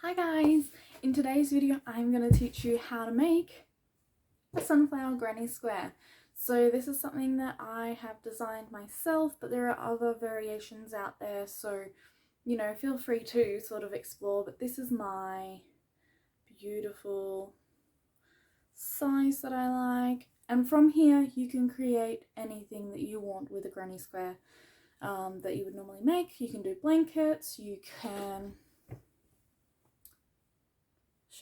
Hi guys! In today's video I'm going to teach you how to make a sunflower granny square. So this is something that I have designed myself, but there are other variations out there, so you know, feel free to sort of explore, but this is my beautiful size that I like. And from here you can create anything that you want with a granny square that you would normally make. You can do blankets, you can...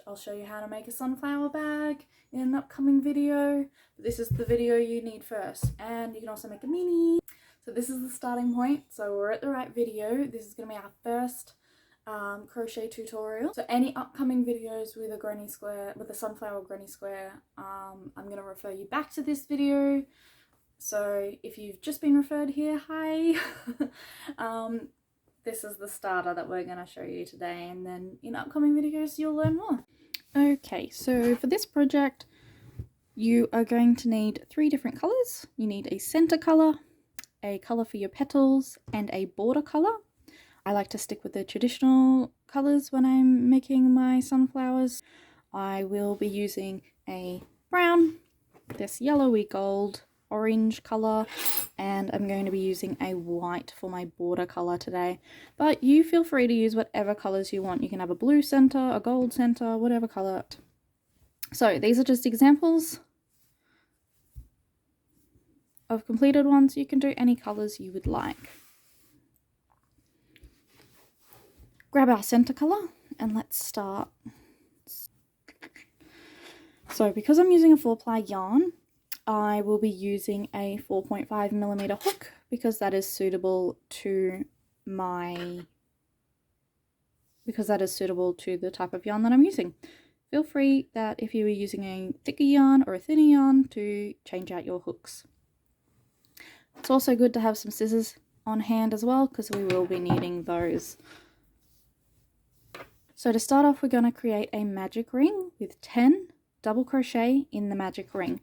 I'll show you how to make a sunflower bag in an upcoming video, but this is the video you need first. And you can also make a mini. So this is the starting point, so we're at the right video. This is going to be our first crochet tutorial. So any upcoming videos with a granny square, with a sunflower granny square, I'm going to refer you back to this video. So if you've just been referred here, hi! This is the starter that we're going to show you today, and then in upcoming videos you'll learn more. Okay, so for this project you are going to need 3 different colours. You need a centre colour, a colour for your petals, and a border colour. I like to stick with the traditional colours when I'm making my sunflowers. I will be using a brown, this yellowy gold, orange colour, and I'm going to be using a white for my border colour today, but you feel free to use whatever colours you want. You can have a blue centre, a gold centre, whatever colour. So these are just examples of completed ones. You can do any colours you would like. Grab our centre colour and let's start. So because I'm using a 4-ply yarn, I will be using a 4.5mm hook because that is suitable to the type of yarn that I'm using. Feel free that if you were using a thicker yarn or a thinner yarn to change out your hooks. It's also good to have some scissors on hand as well because we will be needing those. So to start off, we're going to create a magic ring with 10 double crochet in the magic ring.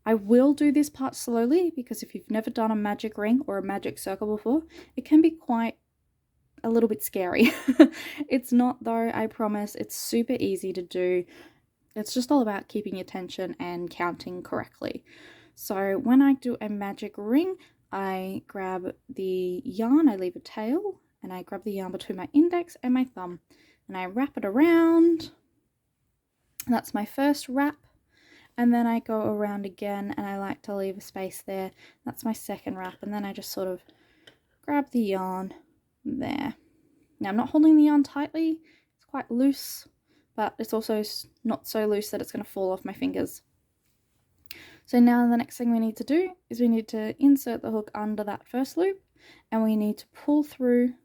I will do this part slowly because if you've never done a magic ring or a magic circle before, it can be quite a little bit scary. It's not though, I promise. It's super easy to do. It's just all about keeping your tension and counting correctly. So when I do a magic ring, I grab the yarn, I leave a tail, and I grab the yarn between my index and my thumb, and I wrap it around. That's my first wrap. And then I go around again and I like to leave a space there. That's my second wrap, and then I just sort of grab the yarn there. Now I'm not holding the yarn tightly, it's quite loose, but it's also not so loose that it's going to fall off my fingers. So now the next thing we need to do is we need to insert the hook under that first loop, and we need to pull through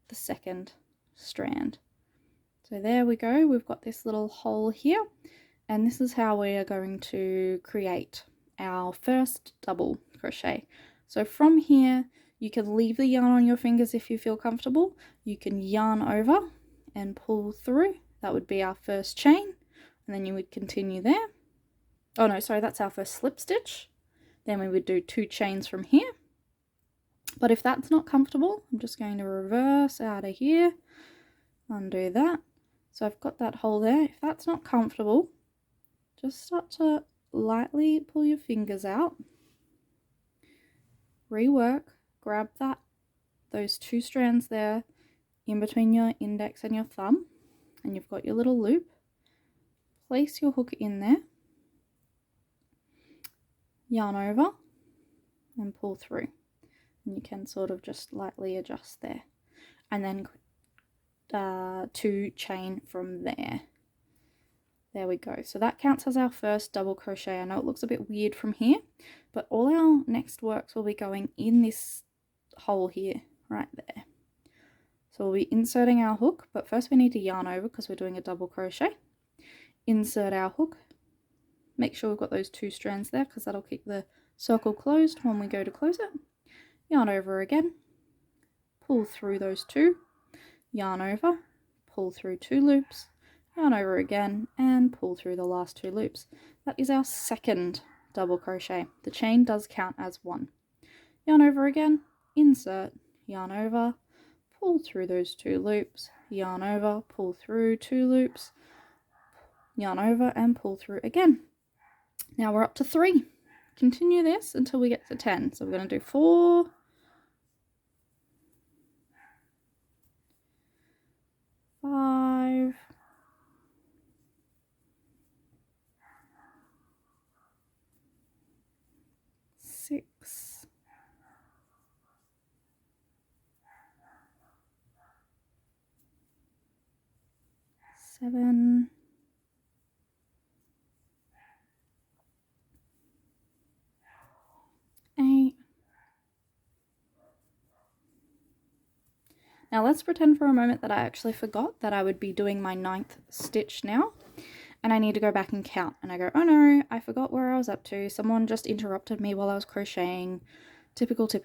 the second strand. So there we go, we've got this little hole here. And this is how we are going to create our first double crochet. So from here, you can leave the yarn on your fingers if you feel comfortable. You can yarn over and pull through. That would be our first chain. And then you would continue there. Oh no, sorry, that's our first slip stitch. Then we would do 2 chains from here. But if that's not comfortable, I'm just going to reverse out of here, undo that. So I've got that hole there. If that's not comfortable, just start to lightly pull your fingers out, rework, grab those 2 strands there in between your index and your thumb, and you've got your little loop. Place your hook in there, yarn over, and pull through. And you can sort of just lightly adjust there, and then 2 chain from there. There we go. So that counts as our first double crochet. I know it looks a bit weird from here, but all our next works will be going in this hole here, right there. So we'll be inserting our hook, but first we need to yarn over because we're doing a double crochet. Insert our hook. Make sure we've got those 2 strands there because that'll keep the circle closed when we go to close it. Yarn over again. Pull through those 2. Yarn over. Pull through 2 loops. Yarn over again and pull through the last 2 loops. That is our second double crochet. The chain does count as 1. Yarn over again, insert, yarn over, pull through those 2 loops, yarn over, pull through 2 loops, yarn over and pull through again. Now we're up to 3. Continue this until we get to 10. So we're going to do 4, 5, 6, 7, 8. Now let's pretend for a moment that I actually forgot that I would be doing my 9th stitch now, and I need to go back and count, and I go, oh no, I forgot where I was up to. Someone just interrupted me while I was crocheting. Typical. So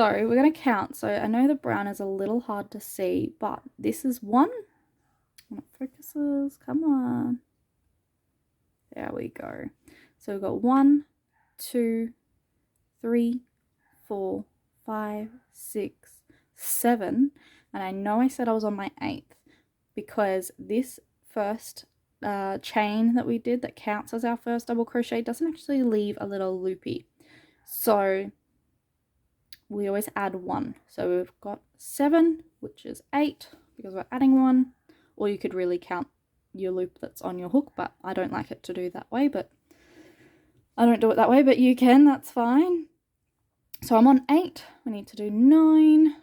we're going to count. So I know the brown is a little hard to see, but this is 1. When it focuses, come on. There we go. So we've got 1, 2, 3, 4, 5, 6, 7, and I know I said I was on my 8th because this first chain that we did that counts as our first double crochet doesn't actually leave a little loopy, so we always add 1. So we've got 7, which is 8 because we're adding 1, or you could really count your loop that's on your hook, but I don't like it to do that way, but I don't do it that way, but you can, that's fine. So I'm on 8, we need to do 9,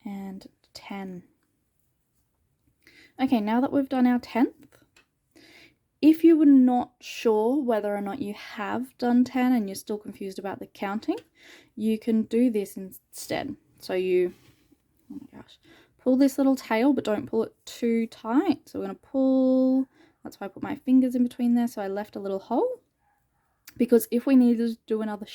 and 10. Okay, now that we've done our 10th, if you were not sure whether or not you have done 10 and you're still confused about the counting, you can do this instead. So you, oh my gosh, pull this little tail, but don't pull it too tight. So we're going to pull. That's why I put my fingers in between there, so I left a little hole. Because if we needed to do another,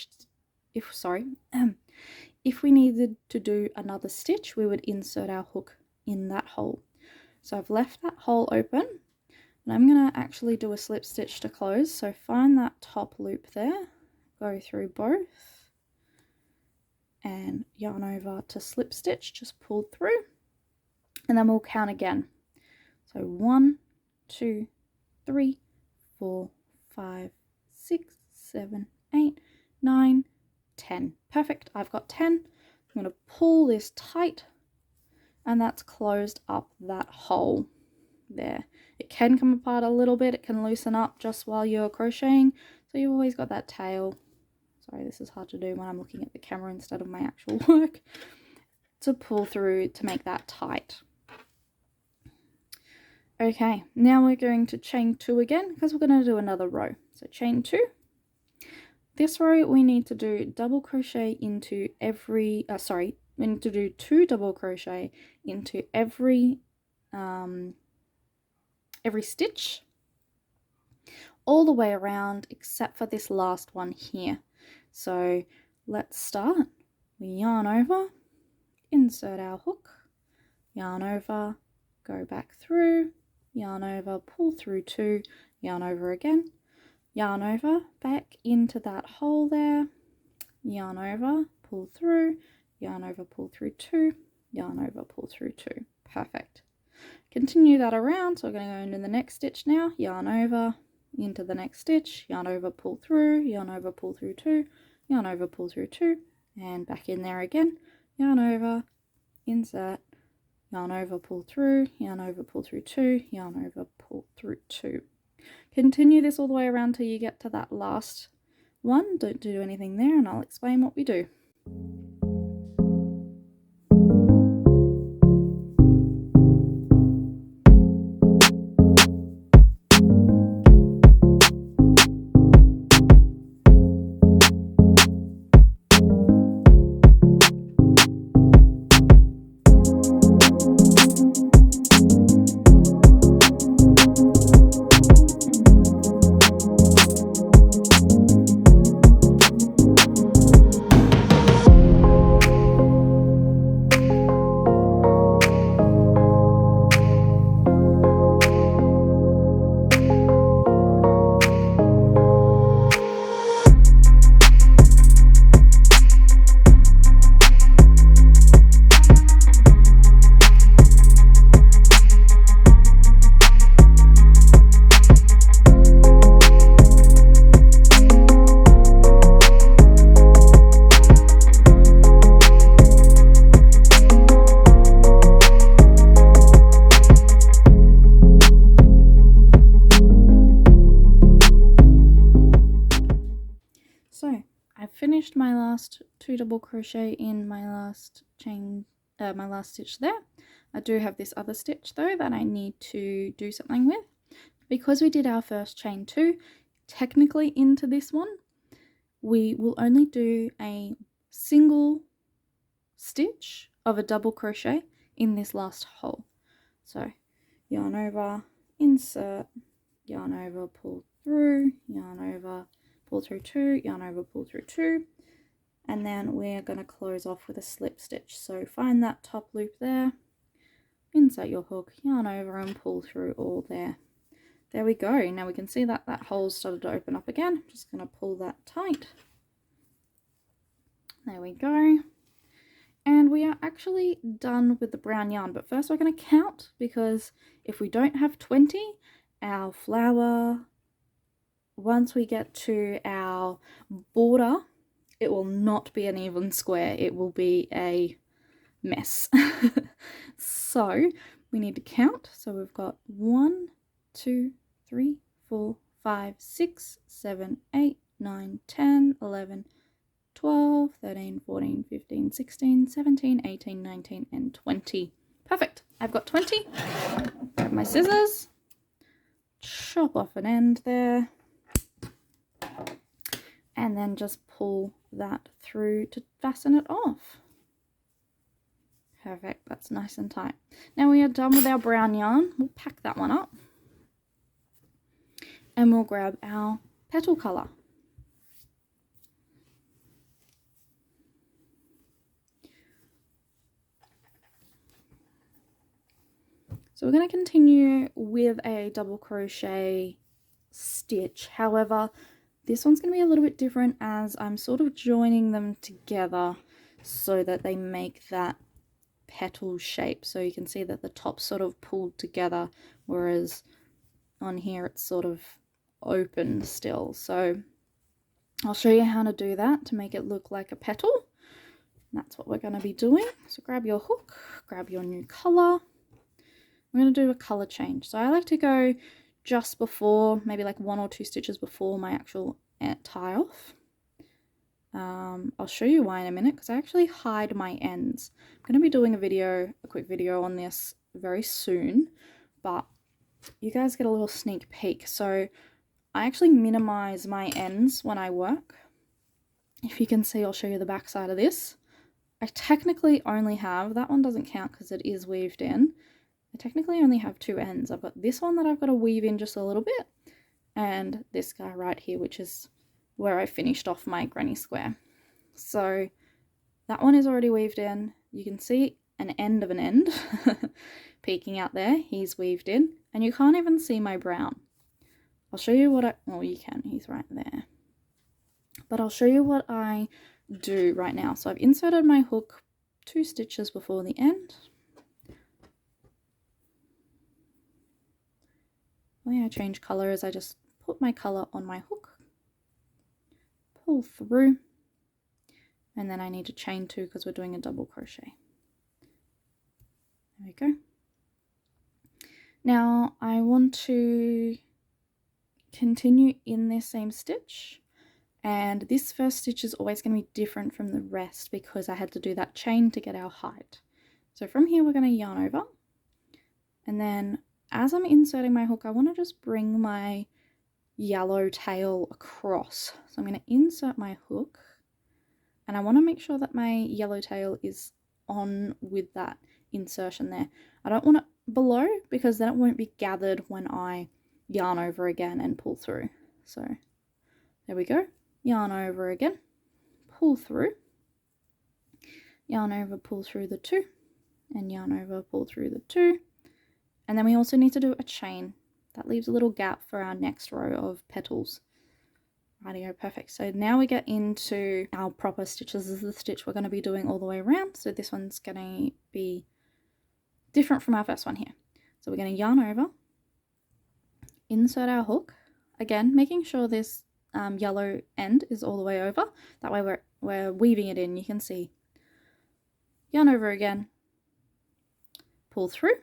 if we needed to do another stitch, we would insert our hook in that hole. So I've left that hole open, and I'm going to actually do a slip stitch to close. So find that top loop there, go through both, and yarn over to slip stitch, just pull through, and then we'll count again. So 1, 2, 3, 4, 5, 6, 7, 8, 9, 10. Perfect, I've got 10. I'm going to pull this tight, and that's closed up that hole there. It can come apart a little bit, it can loosen up just while you're crocheting, so you've always got that tail. Sorry, this is hard to do when I'm looking at the camera instead of my actual work, to pull through to make that tight. Okay, now we're going to chain 2 again because we're going to do another row. So chain 2. This row we need to do double crochet into every, we need to do 2 double crochet into every stitch all the way around except for this last one here. So let's start. We yarn over, insert our hook, yarn over, go back through, yarn over, pull through 2, yarn over again, yarn over, back into that hole there, yarn over, pull through, yarn over, pull through 2, yarn over, pull through 2. Perfect. Continue that around, so we're going to go into the next stitch now, yarn over, into the next stitch, yarn over, pull through, yarn over, pull through 2, yarn over, pull through 2, and back in there again, yarn over, insert, yarn over, pull through, yarn over, pull through 2, yarn over, pull through 2. Continue this all the way around till you get to that last one. Don't do anything there, and I'll explain what we do. my last 2 double crochet in my last chain, my last stitch there. I do have this other stitch though that I need to do something with. Because we did our first chain 2, technically into this one, we will only do a single stitch of a double crochet in this last hole. So yarn over, insert, yarn over, pull through, yarn over, pull through 2, yarn over, pull through 2, and then we're going to close off with a slip stitch. So find that top loop there, insert your hook, yarn over and pull through all there. There we go. Now we can see that that hole started to open up again. I'm just going to pull that tight. There we go. And we are actually done with the brown yarn, but first we're going to count, because if we don't have 20, our flower, once we get to our border, it will not be an even square. It will be a mess. So we need to count. So we've got 1, 2, 3, 4, 5, 6, 7, 8, 9, 10, 11, 12, 13, 14, 15, 16, 17, 18, 19, and 20. Perfect. I've got 20. Grab my scissors, chop off an end there, and then just pull that through to fasten it off. Perfect. That's nice and tight. Now we are done with our brown yarn. We'll pack that one up, and we'll grab our petal colour. So we're going to continue with a double crochet stitch. However, this one's going to be a little bit different, as I'm sort of joining them together so that they make that petal shape. So you can see that the top's sort of pulled together, whereas on here it's sort of open still. So I'll show you how to do that to make it look like a petal. That's what we're going to be doing. So grab your hook, grab your new colour. I'm going to do a colour change. So I like to go just before, maybe like 1 or 2 stitches before my actual tie off. I'll show you why in a minute, because I actually hide my ends. I'm going to be doing a quick video on this very soon, but you guys get a little sneak peek. So I actually minimize my ends when I work. If you can see, I'll show you the back side of this. I technically only have, that one doesn't count because it is weaved in. I technically only have 2 ends. I've got this one that I've got to weave in just a little bit, and this guy right here, which is where I finished off my granny square. So that one is already weaved in. You can see an end of an end peeking out there. He's weaved in, and you can't even see my brown. I'll show you what well, you can, he's right there. But I'll show you what I do right now. So I've inserted my hook 2 stitches before the end. The way I change colour is I just put my colour on my hook, pull through, and then I need to chain 2 because we're doing a double crochet. There we go. Now I want to continue in this same stitch, and this first stitch is always going to be different from the rest because I had to do that chain to get our height. So from here we're going to yarn over, and then as I'm inserting my hook, I want to just bring my yellow tail across. So I'm going to insert my hook, and I want to make sure that my yellow tail is on with that insertion there. I don't want it below because then it won't be gathered when I yarn over again and pull through. So there we go. Yarn over again, pull through, yarn over, pull through the 2, and yarn over, pull through the 2. And then we also need to do a chain. That leaves a little gap for our next row of petals. Rightio, perfect. So now we get into our proper stitches. This is the stitch we're going to be doing all the way around. So this one's going to be different from our first one here. So we're going to yarn over, insert our hook. Again, making sure this yellow end is all the way over. That way we're weaving it in. You can see. Yarn over again, pull through,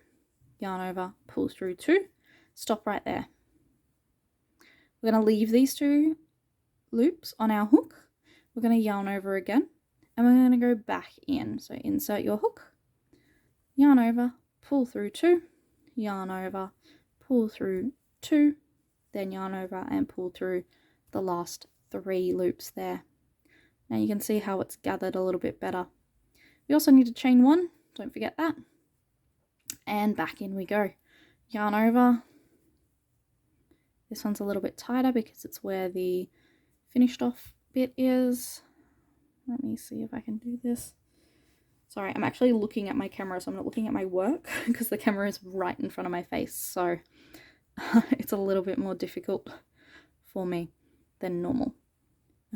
yarn over, pull through 2, stop right there. We're going to leave these 2 loops on our hook. we're going to yarn over again, and we're going to go back in. So insert your hook, yarn over, pull through 2, yarn over, pull through 2, then yarn over and pull through the last 3 loops there. Now you can see how it's gathered a little bit better. We also need to chain 1, don't forget that, and back in we go. Yarn over. This one's a little bit tighter because it's where the finished off bit is. Let me see if I can do this. Sorry, I'm actually looking at my camera, so I'm not looking at my work because the camera is right in front of my face, so it's a little bit more difficult for me than normal.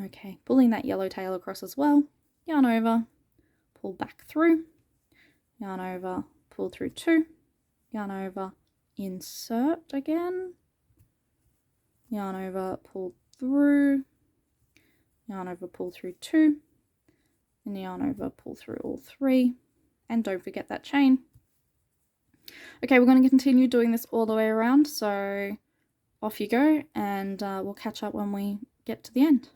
Okay, pulling that yellow tail across as well, yarn over, pull back through, yarn over, pull through 2, yarn over, insert again, yarn over, pull through, yarn over, pull through 2, and yarn over, pull through all 3, and don't forget that chain. Okay, we're going to continue doing this all the way around, so off you go, and we'll catch up when we get to the end.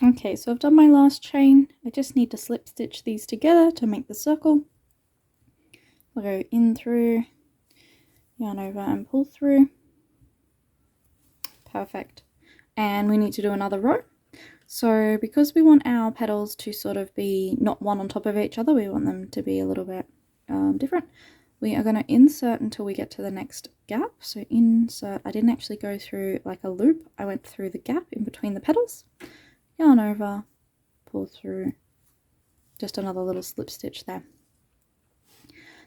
Okay, so I've done my last chain. I just need to slip stitch these together to make the circle. I'll go in through, yarn over and pull through. Perfect. And we need to do another row. So because we want our petals to sort of be not one on top of each other, we want them to be a little bit different. We are going to insert until we get to the next gap. So insert, I didn't actually go through like a loop, I went through the gap in between the petals. Yarn over, pull through, just another little slip stitch there.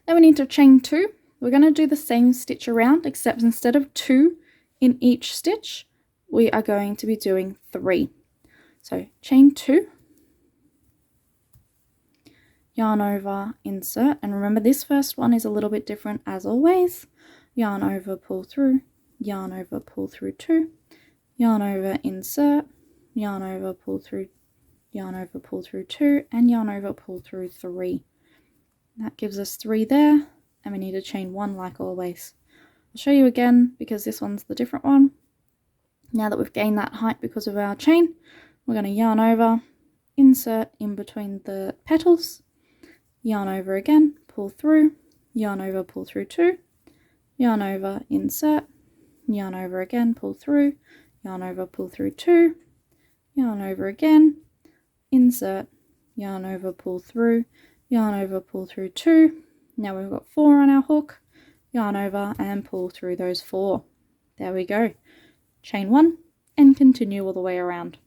Then we need to chain 2. We're going to do the same stitch around, except instead of 2 in each stitch, we are going to be doing 3. So chain 2, yarn over, insert, and remember this first one is a little bit different as always. Yarn over, pull through, yarn over, pull through 2, yarn over, insert, yarn over, pull through, yarn over, pull through 2, and yarn over, pull through 3. That gives us 3 there, and we need to chain 1 like always. I'll show you again because this one's the different one. Now that we've gained that height because of our chain, we're going to yarn over, insert in between the petals, yarn over again, pull through, yarn over, pull through 2, yarn over, insert, yarn over again, pull through, yarn over, pull through 2, yarn over again, insert, yarn over, pull through, yarn over, pull through 2. Now we've got 4 on our hook, yarn over and pull through those 4. There we go. Chain 1 and continue all the way around.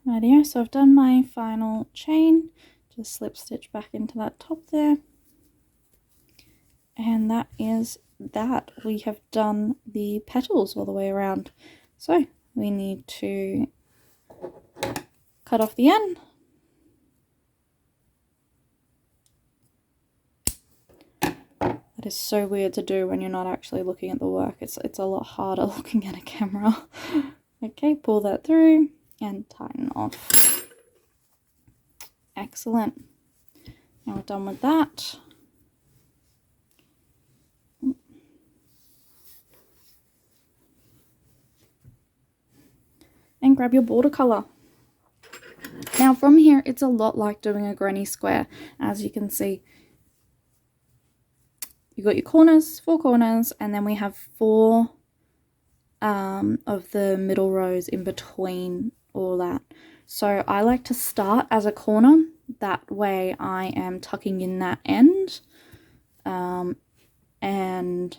Rightio, so I've done my final chain, just slip stitch back into that top there, and that is that. We have done the petals all the way around, so we need to cut off the end. That is so weird to do when you're not actually looking at the work. It's a lot harder looking at a camera. Okay, pull that through and tighten off. Excellent. Now we're done with that. And grab your border colour. Now from here, it's a lot like doing a granny square. As you can see, you've got your corners, 4 corners, and then we have 4 of the middle rows in between all that. So I like to start as a corner, that way I am tucking in that end, and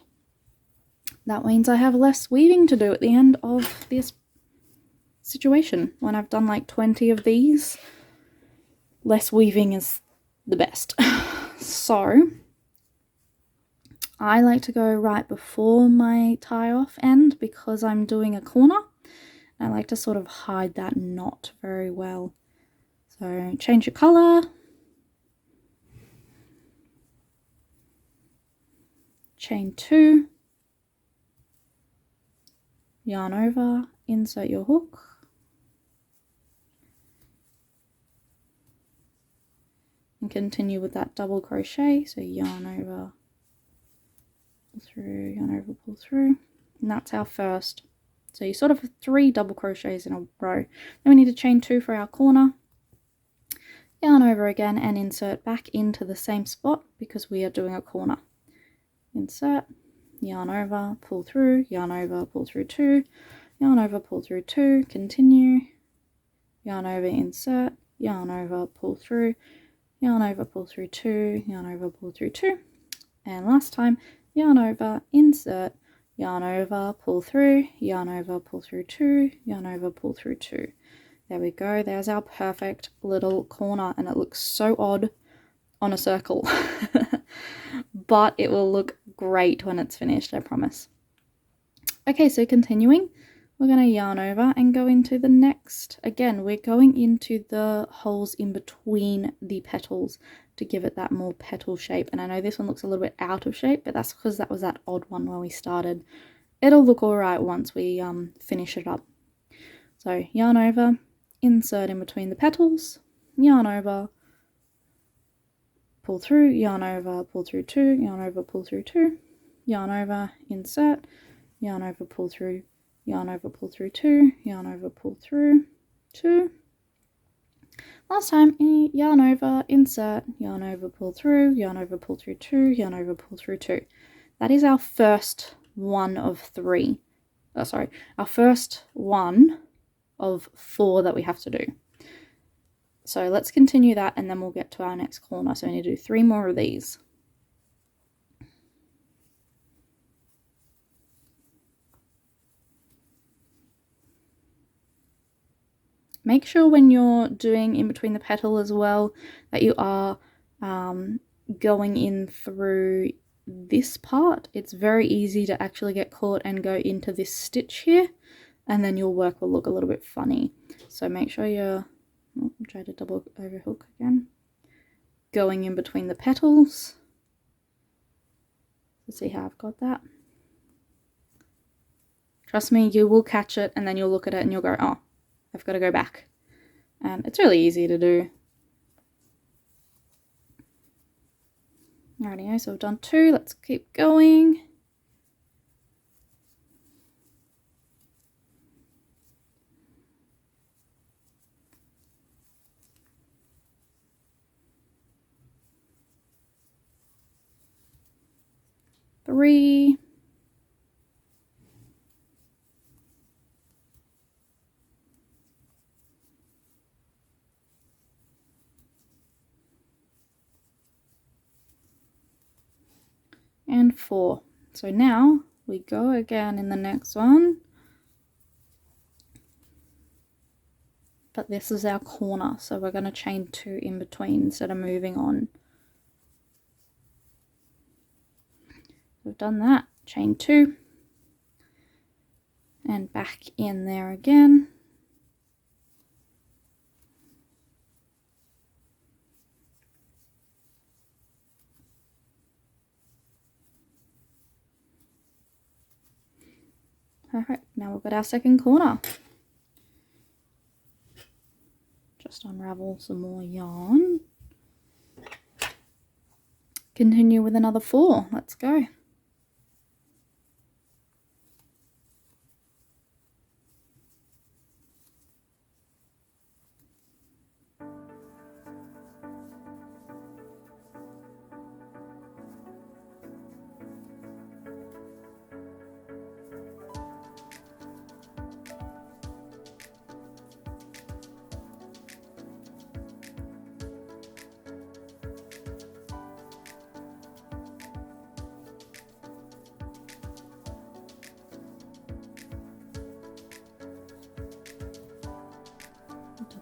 that means I have less weaving to do at the end of this situation. When I've done like 20 of these, less weaving is the best. So I like to go right before my tie off end because I'm doing a corner. I like to sort of hide that knot very well. So change your colour. Chain 2. Yarn over, insert your hook. And continue with that double crochet. So yarn over, pull through, yarn over, pull through. And that's our first. So you sort of have 3 double crochets in a row. Then we need to chain 2 for our corner. Yarn over again and insert back into the same spot because we are doing a corner. Insert, yarn over, pull through, yarn over, pull through 2, yarn over, pull through 2, continue, yarn over, insert, yarn over, pull through, yarn over, pull through 2, yarn over, pull through 2, and last time, yarn over, insert, yarn over, pull through, yarn over, pull through 2, yarn over, pull through 2. There we go, there's our perfect little corner, and it looks so odd on a circle, but it will look great when it's finished, I promise. Okay, so continuing, we're going to yarn over and go into the next. Again, we're going into the holes in between the petals to give it that more petal shape. And I know this one looks a little bit out of shape, but that's because that was that odd one where we started. It'll look all right once we finish it up. So yarn over, insert in between the petals, yarn over, pull through, yarn over, pull through 2, yarn over, pull through 2, yarn over, insert, yarn over, pull through, yarn over, pull through 2, yarn over, pull through 2. Last time, yarn over, insert, yarn over, pull through, yarn over, pull through 2, yarn over, pull through 2. That is our first one of 3. Oh, sorry, our first one of 4 that we have to do. So let's continue that and then we'll get to our next corner. So we need to do 3 more of these. Make sure when you're doing in between the petal as well that you are going in through this part. It's very easy to actually get caught and go into this stitch here, and then your work will look a little bit funny. So make sure you're, try to double overhook again, going in between the petals. Let's see how I've got that. Trust me, you will catch it and then you'll look at it and you'll go, oh, I've got to go back. And it's really easy to do. Alrighty, so we've done 2, let's keep going. Three. And 4. So now we go again in the next one. but this is our corner, so we're going to chain 2 in between instead of moving on. We've done that, chain 2 and back in there again. Alright, now we've got our second corner. Just unravel some more yarn. Continue with another 4. Let's go.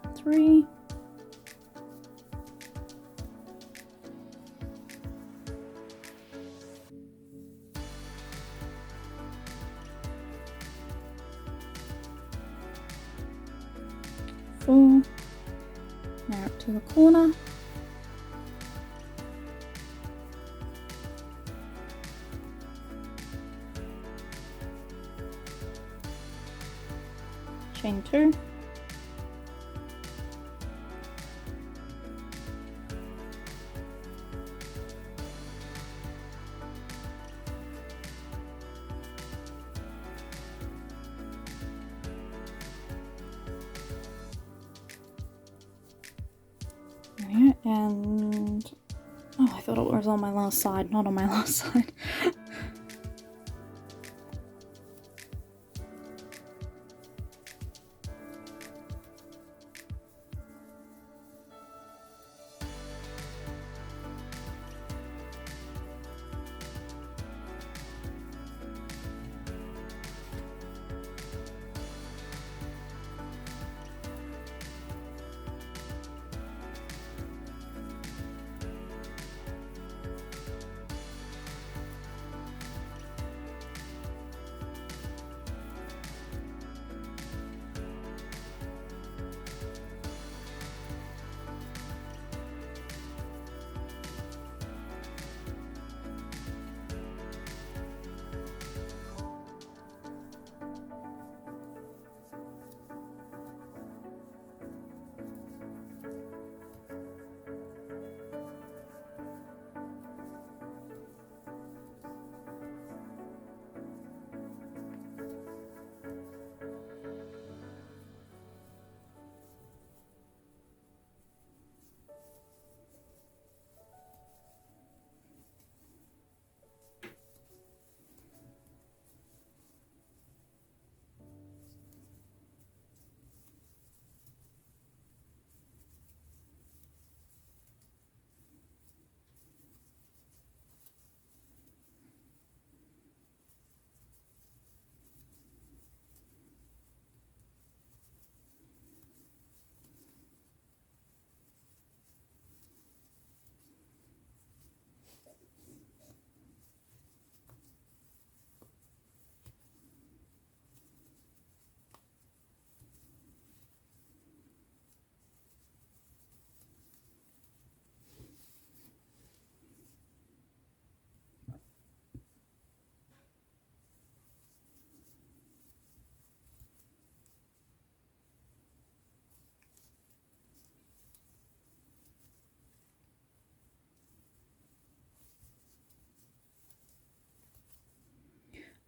Done 3. Four. Now up to the corner. Chain 2. And oh, I thought it was on my last side, not on my last side.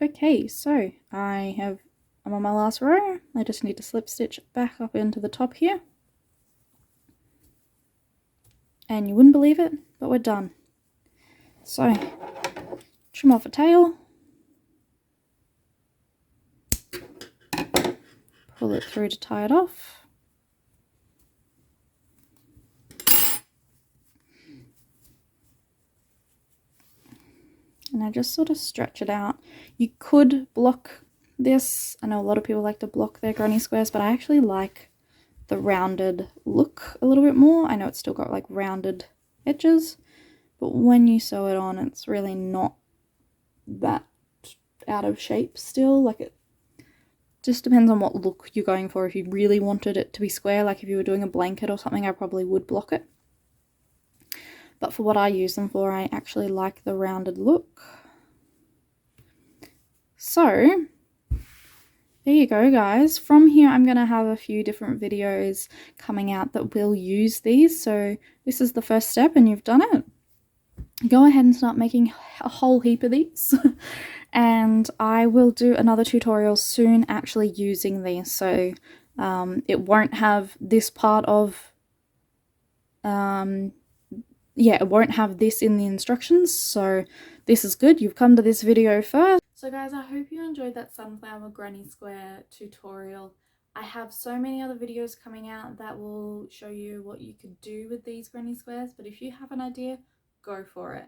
Okay, so I'm on my last row. I just need to slip stitch back up into the top here. And you wouldn't believe it, but we're done. So, trim off a tail. Pull it through to tie it off. And I just sort of stretch it out. You could block this. I know a lot of people like to block their granny squares, but I actually like the rounded look a little bit more. I know it's still got like rounded edges, but when you sew it on, it's really not that out of shape still. Like, it just depends on what look you're going for. If you really wanted it to be square, like if you were doing a blanket or something, I probably would block it. But for what I use them for, I actually like the rounded look. So there you go, guys. From here, I'm going to have a few different videos coming out that will use these. So this is the first step and you've done it. Go ahead and start making a whole heap of these. And I will do another tutorial soon actually using these. So it won't have this part of, yeah, it won't have this in the instructions. So this is good. You've come to this video first. So guys, I hope you enjoyed that sunflower granny square tutorial. I have so many other videos coming out that will show you what you could do with these granny squares, but if you have an idea, go for it.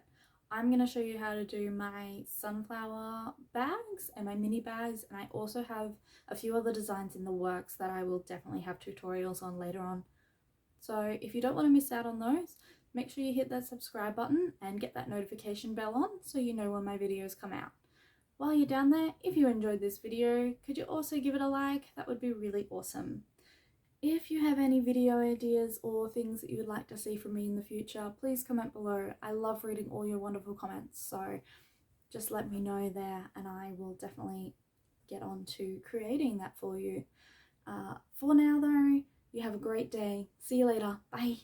I'm going to show you how to do my sunflower bags and my mini bags, and I also have a few other designs in the works that I will definitely have tutorials on later on. So if you don't want to miss out on those, make sure you hit that subscribe button and get that notification bell on so you know when my videos come out. While you're down there, if you enjoyed this video, could you also give it a like? That would be really awesome. If you have any video ideas or things that you would like to see from me in the future, please comment below. I love reading all your wonderful comments, so just let me know there and I will definitely get on to creating that for you. For now though, you have a great day. See you later. Bye.